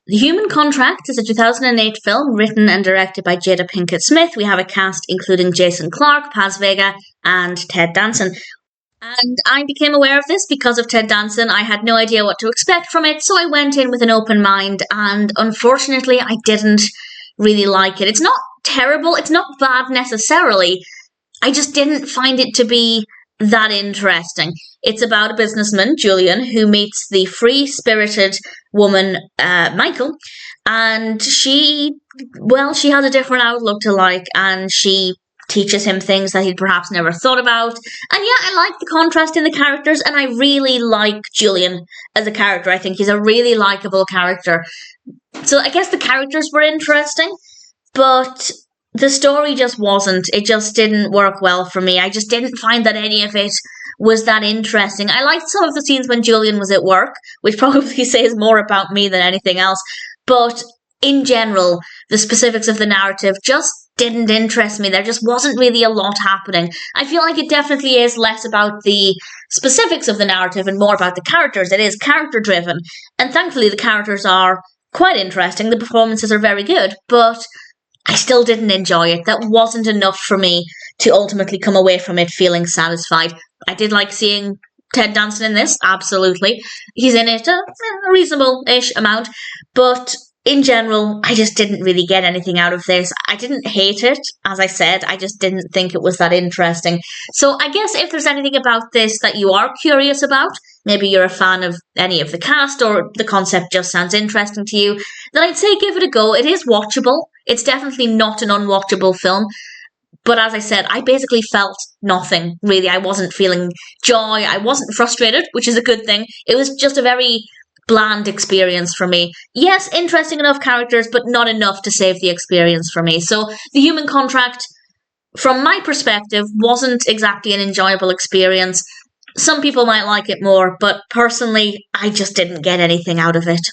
The Human Contract is a 2008 film written and directed by Jada Pinkett Smith. We have a cast including Jason Clarke, Paz Vega, and Ted Danson. And I became aware of this because of Ted Danson. I had no idea what to expect from it, so I went in with an open mind, and unfortunately, I didn't really like it. It's not terrible, it's not bad necessarily. I just didn't find it to be that interesting. It's about a businessman, Julian, who meets the free-spirited woman, Michael, and she has a different outlook to life, and she teaches him things that he'd perhaps never thought about. And yeah, I like the contrast in the characters, and I really like Julian as a character. I think he's a really likable character. So I guess the characters were interesting, but the story just wasn't. It just didn't work well for me. I just didn't find that any of it was that interesting. I liked some of the scenes when Julian was at work, which probably says more about me than anything else. But in general, the specifics of the narrative just didn't interest me. There just wasn't really a lot happening. I feel like it definitely is less about the specifics of the narrative and more about the characters. It is character-driven. And thankfully, the characters are quite interesting. The performances are very good. But I still didn't enjoy it. That wasn't enough for me to ultimately come away from it feeling satisfied. I did like seeing Ted Danson in this, absolutely. He's in it a reasonable-ish amount, but in general, I just didn't really get anything out of this. I didn't hate it, as I said, I just didn't think it was that interesting. So I guess if there's anything about this that you are curious about, maybe you're a fan of any of the cast or the concept just sounds interesting to you, then I'd say give it a go. It is watchable. It's definitely not an unwatchable film. But as I said, I basically felt nothing, really. I wasn't feeling joy. I wasn't frustrated, which is a good thing. It was just a very bland experience for me. Yes, interesting enough characters, but not enough to save the experience for me. So The Human Contract, from my perspective, wasn't exactly an enjoyable experience. Some people might like it more, but personally, I just didn't get anything out of it.